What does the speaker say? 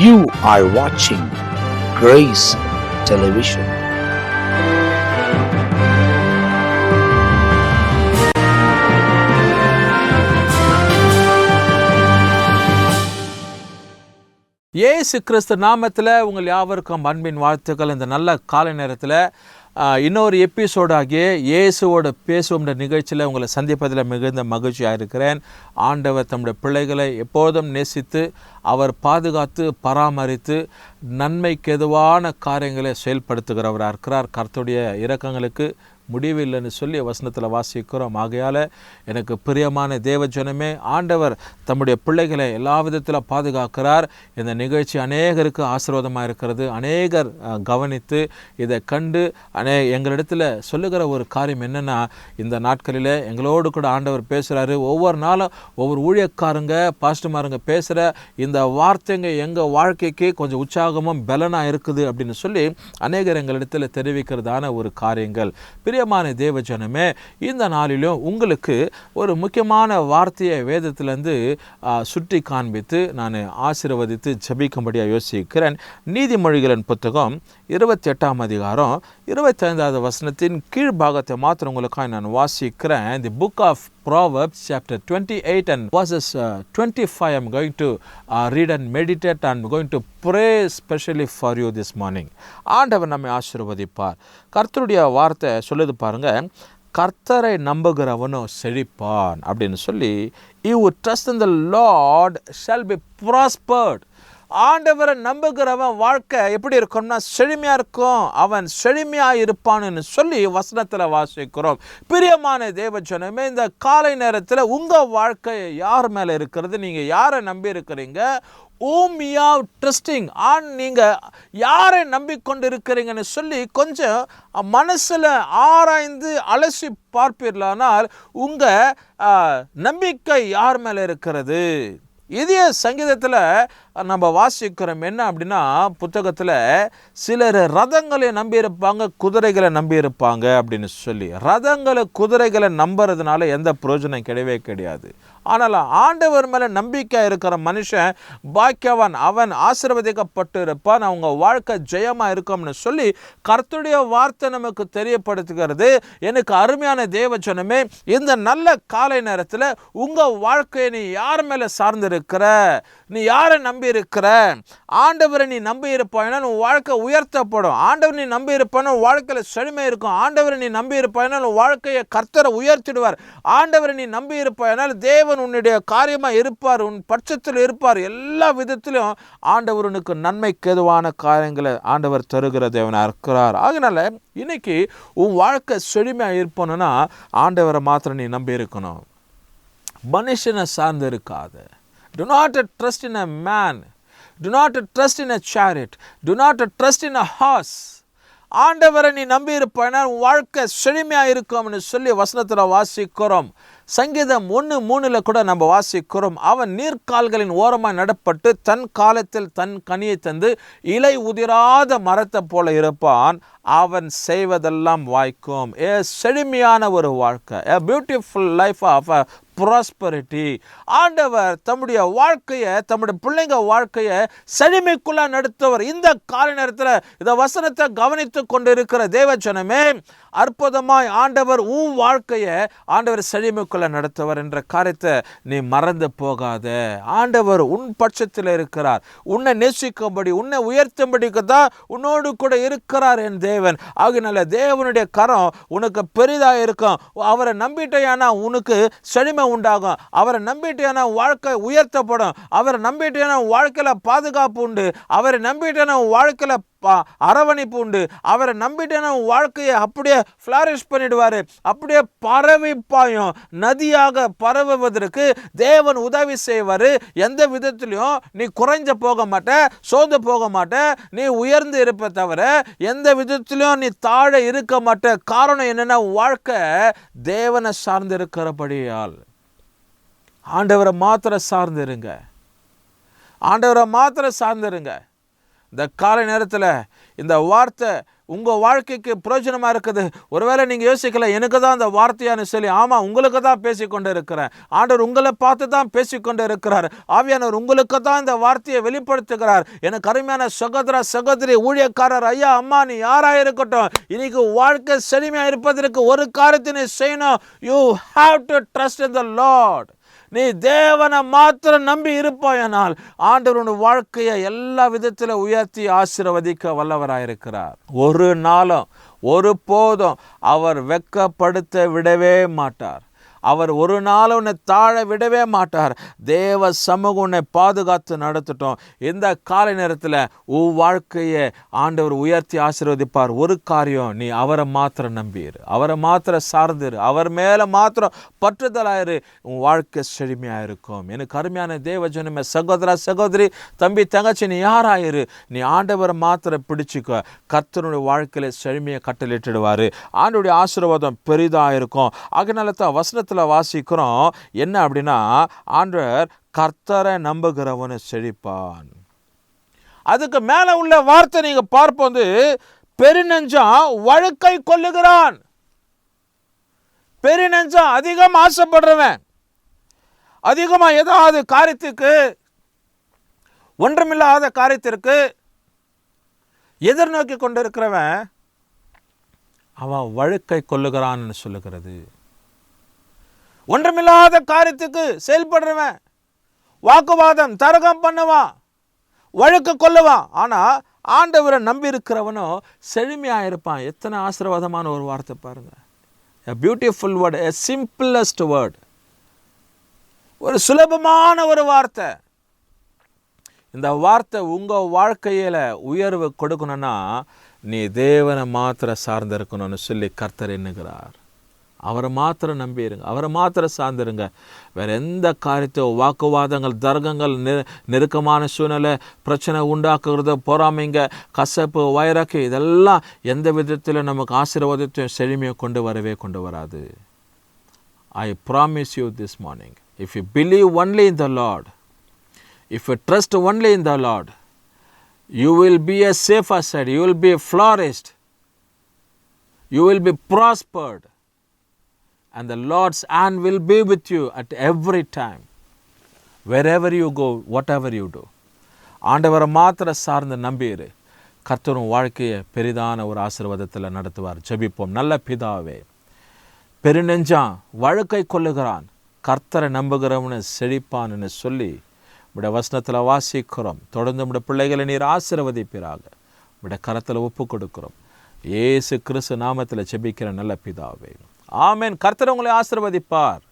You are watching Grace Television. இயேசு கிறிஸ்து நாமத்தில் உங்கள் யாவருக்கும் அன்பின் வாழ்த்துக்கள். இந்த நல்ல காலை நேரத்தில் இன்னொரு எபிசோடு ஆகிய இயேசுவோட பேசுவோம்ன்ற நிகழ்ச்சியில் உங்களை சந்திப்பதில் மிகுந்த மகிழ்ச்சியாக இருக்கிறேன். ஆண்டவர் தம்முடைய பிள்ளைகளை எப்போதும் நேசித்து அவர் பாதுகாத்து பராமரித்து நன்மைக்கு எதுவான காரியங்களை செயல்படுத்துகிறவராக இருக்கிறார். கர்த்தருடைய இரக்கங்களுக்கு முடிவில்லைன்னு சொல்லி வசனத்தில் வாசிக்கிறோம். ஆகையால் எனக்கு பிரியமான தேவஜனமே, ஆண்டவர் தம்முடைய பிள்ளைகளை எல்லா விதத்தில் பாதுகாக்கிறார். இந்த நிகழ்ச்சி அநேகருக்கு ஆசீர்வாதமாக இருக்கிறது. அநேகர் கவனித்து இதை கண்டு எங்களிடத்தில் சொல்லுகிற ஒரு காரியம் என்னென்னா, இந்த நாட்களில் எங்களோடு கூட ஆண்டவர் பேசுகிறாரு. ஒவ்வொரு நாளும் ஒவ்வொரு ஊழியக்காரங்க பாஸ்டர்மாருங்க பேசுகிற இந்த வார்த்தைங்க எங்கள் வாழ்க்கைக்கு கொஞ்சம் உற்சாகமும் பலனாக இருக்குது அப்படின்னு சொல்லி அநேகர் எங்களிடத்தில் தெரிவிக்கிறதான ஒரு காரியங்கள். பிரியமான தேவஜனமே, இந்த நாளிலும் உங்களுக்கு ஒரு முக்கியமான வார்த்தையை வேதத்திலேருந்து சுட்டி காண்பித்து நான் ஆசீர்வதித்து ஜெபிக்கும்படியாக யோசிக்கிறேன். நீதிமொழிகளின் புத்தகம் 28ஆம் அதிகாரம் 25வது வசனத்தின் கீழ்பாகத்தை மாத்திரம் உங்களுக்காக நான் வாசிக்கிறேன். The book of Proverbs chapter 28 and verses 25 I'm going to read and meditate and going to pray specially for you this morning. ஆண்டவர் நம்மை ஆசீர்வதிப்பார். கர்த்தருடைய வார்த்தை சொல்லுது பாருங்க, கர்த்தரை நம்புகிறவனோ செழிப்பான் அப்படின்னு சொல்லி, he who trusts in the Lord shall be prospered. ஆண்டவரை நம்புகிறவன் வாழ்க்கை எப்படி இருக்கும்னா செழுமையாக இருக்கும், அவன் செழுமையாக இருப்பான்னு சொல்லி வசனத்தில் வாசிக்கிறோம். பிரியமான தேவஜனமே, இந்த காலை நேரத்தில் உங்கள் வாழ்க்கை யார் மேலே இருக்கிறது? நீங்கள் யாரை நம்பி இருக்கிறீங்க? ட்ரஸ்டிங் ஆன், நீங்கள் யாரை நம்பிக்கொண்டு இருக்கிறீங்கன்னு சொல்லி கொஞ்சம் மனசில் ஆராய்ந்து அலசி பார்ப்பீர்களானால் உங்கள் நம்பிக்கை யார் மேலே இருக்கிறது? இதே சங்கீதத்தில் நம்ம வாசிக்கிறோம் என்ன அப்படின்னா, புத்தகத்தில் சிலர் ரதங்களை நம்பியிருப்பாங்க, குதிரைகளை நம்பியிருப்பாங்க அப்படின்னு சொல்லி. ரதங்களை குதிரைகளை நம்புறதுனால எந்த பிரயோஜனம் கிடையவே கிடையாது. ஆனால் ஆண்டவர் மேலே நம்பிக்கை இருக்கிற மனுஷன் பாக்கியவான், அவன் ஆசீர்வதிக்கப்பட்டு இருப்பான், அவங்க வாழ்க்கை ஜெயமாக இருக்கும்னு சொல்லி கர்த்தருடைய வார்த்தை நமக்கு தெரியப்படுத்துகிறது. எனக்கு அருமையான தேவஜனமே, இந்த நல்ல காலை நேரத்தில் உங்கள் வாழ்க்கையை நீ யார் மேலே சார்ந்திருக்கிற? நீ யாரை நம்பி இருக்கிற? ஆண்டவரை நீ நம்பி இருப்பாயினால் உன் வாழ்க்கை உயர்த்தப்படும். ஆண்டவர் நீ நம்பி இருப்பான உன் வாழ்க்கையில் செழுமை இருக்கும். ஆண்டவரை நீ நம்பி இருப்பாயினால் உன் வாழ்க்கையை கர்த்தரை உயர்த்திடுவார். ஆண்டவரை நீ நம்பி இருப்பாயினால் தேவன் உன்னுடைய காரியமாக இருப்பார், உன் பட்சத்தில் இருப்பார். எல்லா விதத்திலும் ஆண்டவர் உனக்கு நன்மைக்கு எதுவான காரியங்களை ஆண்டவர் தருகிற தேவனாக இருக்கிறார். அதனால இன்னைக்கு உன் வாழ்க்கை செழுமையாக இருப்பணும்னா ஆண்டவரை மாத்திரம் நீ நம்பி இருக்கணும், மனுஷனை சார்ந்து இருக்காத. Do not trust in a man. Do not trust in a chariot. Do not trust in a horse. ஆண்டவரை நீ நம்பி இருப்பானா வாழ்க்கை செழுமையாக இருக்கும்னு சொல்லி வசனத்தில் வாசிக்கிறோம். சங்கீதம் 1:3 கூட நம்ம வாசிக்கிறோம். அவன் நீர்க்கால்களின் ஓரமாக நடப்பட்டு தன் காலத்தில் தன் கனியை தந்து இலை உதிராத மரத்தை போல இருப்பான், அவன் செய்வதெல்லாம் வாய்க்கும். செழுமையான ஒரு வாழ்க்கை, a beautiful life of a prosperity. ஆண்டவர் தம்முடைய வாழ்க்கையை, தம்முடைய பிள்ளைங்க வாழ்க்கையை செழுமைக்குள்ள நடத்துவர். இந்த கால நேரத்தில் இந்த வசனத்தை கவனித்து கொண்டு இருக்கிற தேவஜனமே, அற்புதமாய் ஆண்டவர் உன் வாழ்க்கையை ஆண்டவர் செழுமைக்குள்ள நடத்துவர் என்ற காரியத்தை நீ மறந்து போகாத. ஆண்டவர் உன் பட்சத்தில் இருக்கிறார், உன்னை நேசிக்கும்படி உன்னை உயர்த்தும்படிக்கு தான் உன்னோடு கூட இருக்கிறார் என் தேவன். ஆகினால தேவனுடைய கரம் உனக்கு பெரிதாக இருக்கும். அவரை நம்பிட்டையானா உனக்கு செழுமை உண்டாகும். அவரை நம்பிட்டையான வாழ்க்கை உயர்த்தப்படும். அவரை நம்பிட்டையான வாழ்க்கையில் பாதுகாப்பு உண்டு. அவரை நம்பிட்டையான வாழ்க்கையில் அரவணைப்பு உண்டு. அவரை நம்பிட்டேன்னா வாழ்க்கையை அப்படியே ஃப்ளாரிஷ் பண்ணிடுவார். அப்படியே பரவி பாயும், நதியாக பரவுவதற்கு தேவன் உதவி செய்வார். எந்த விதத்திலையும் நீ குறைஞ்ச போக மாட்ட, சோர்ந்து போக மாட்ட, நீ உயர்ந்து இருப்ப தவிர எந்த விதத்திலையும் நீ தாழ இருக்க மாட்ட. காரணம் என்னன்னா, வாழ்க்கை தேவனை சார்ந்து இருக்கிறபடியால். ஆண்டவரை மாத்திர சார்ந்திருங்க, ஆண்டவரை மாத்திர சார்ந்திருங்க. இந்த காலை நேரத்தில் இந்த வார்த்தை உங்கள் வாழ்க்கைக்கு பிரயோஜனமாக இருக்குது. ஒருவேளை நீங்கள் யோசிக்கல, எனக்கு தான் அந்த வார்த்தையானு சொல்லி. ஆமாம், உங்களுக்கு தான் பேசிக்கொண்டு இருக்கிறேன். ஆண்டவர் உங்களை பார்த்து தான் பேசிக்கொண்டு இருக்கிறார். ஆவியானவர் உங்களுக்கு தான் இந்த வார்த்தையை வெளிப்படுத்துகிறார். எனக்கு அருமையான சகோதர சகோதரி, ஊழியக்காரர், ஐயா அம்மா, நீ யாராக இருக்கட்டும், இன்னைக்கு வாழ்க்கை செழுமையாக இருப்பதற்கு ஒரு காரியத்தை நீ செய்யணும். You have to trust in the Lord. நீ தேவனை மாத்திரம் நம்பி இருப்பாயானால் ஆண்டவர் வாழ்க்கையை எல்லா விதத்தில் உயர்த்தி ஆசீர்வதிக்க வல்லவராயிருக்கிறார். ஒரு நாளும் ஒரு போதும் அவர் வெட்கப்படுத்த விடவே மாட்டார். அவர் ஒரு நாள் உன்னை தாழ விடவே மாட்டார். தேவ சமூகம் உன்னை பாதுகாத்து நடத்தட்டும். இந்த காலை நேரத்தில் உன் வாழ்க்கையை ஆண்டவர் உயர்த்தி ஆசீர்வதிப்பார். ஒரு காரியம், நீ அவரை மாத்திரம் நம்பிரு, அவரை மாத்திரம் சார்ந்துரு, அவர் மேலே மாத்திரம் பற்றுதலாயிரு. உன் வாழ்க்கை செழுமையாக இருக்கும். எனக்கு அருமையான தேவ ஜனமே, சகோதரா சகோதரி, தம்பி தங்கச்சி, நீ யாராயிரு, நீ ஆண்டவரை மாத்திரம் பிடிச்சிக்க. கர்த்தருடைய வாழ்க்கையில செழுமையை கட்டளிட்டுடுவார். ஆண்டவருடைய ஆசீர்வாதம் பெரிதாக இருக்கும். அதனால தான் வசனத்தில் வாசிக்கிறோம் என்ன அப்படின்னா, ஆண்டவர் கர்த்தரை நம்புகிறவனை செழிப்பான். அதுக்கு மேல உள்ள வார்த்தை நீங்க பார்ப்போது, பெருநெஞ்சா வழுக்கை கொள்ளுகிறான். பெருநெஞ்சா அதிகம் ஆசைப்படுறவன், அதிகமா ஏதாவது காரியத்துக்கு, ஒன்றுமில்லாத காரியத்திற்கு எதிர்நோக்கி கொண்டிருக்கிறவன் அவன் வழுக்கை கொள்ளுகிறான்னு சொல்லுகிறது. ஒன்றுமில்லாத காரியத்துக்கு செயல்படுறவன் வாக்குவாதம் தர்க்கம் பண்ணுவான், வழுக்கு கொள்ளுவான். ஆனால் ஆண்டவரை நம்பி இருக்கிறவனோ செழுமையாக இருப்பான். எத்தனை ஆசீர்வாதமான ஒரு வார்த்தை பாருங்க. A beautiful word, a simplest word. ஒரு சுலபமான ஒரு வார்த்தை. இந்த வார்த்தை உங்கள் வாழ்க்கையில் உயர்வு கொடுக்கணும்னா நீ தேவனை மாத்திரம் சார்ந்து இருக்கணும்னு சொல்லி கர்த்தர் எண்ணுகிறார். அவரை மாத்திரம் நம்பிடுங்க, அவரை மாத்திரம் சார்ந்துருங்க. வேறு எந்த காரியத்தோ வாக்குவாதங்கள், தர்க்கங்கள், நெருக்கமான சூழ்நிலை, பிரச்சனை உண்டாக்குறது, பொறாமைங்க, கசப்பு, வைராக்கி, இதெல்லாம் எந்த விதத்தில் நமக்கு ஆசீர்வாதத்தையும் செழுமையை கொண்டு வரவே கொண்டு வராது. I promise you this morning, if you believe only in the Lord, if you trust only in the Lord, you will be a safer side, you will be flourished, you will be prospered, and the Lord's hand will be with you at every time, wherever you go, whatever you do. ஆண்டவரை மாத்திர சார்ந்து நம்பியிரு. கர்த்தரும் வாழ்க்கையை பெரிதான ஒரு ஆசீர்வாதத்தில் நடத்துவார். ஜெபிப்போம். நல்ல பிதாவே, பெருநெஞ்சான் வழுக்கை கொள்ளுகிறான், கர்த்தரை நம்புகிறவனை செழிப்பான்னு சொல்லி உடைய வசனத்தில் வாசிக்கிறோம். தொடர்ந்து உடைய பிள்ளைகளை நீர் ஆசீர்வதிப்பீராக. உடைய கரத்தில் ஒப்பு கொடுக்கிறோம். இயேசு கிறிஸ்து நாமத்தில் ஜெபிக்கிற நல்ல பிதாவே, ஆமென். கர்த்தர் உங்களை ஆசீர்வதிப்பார்.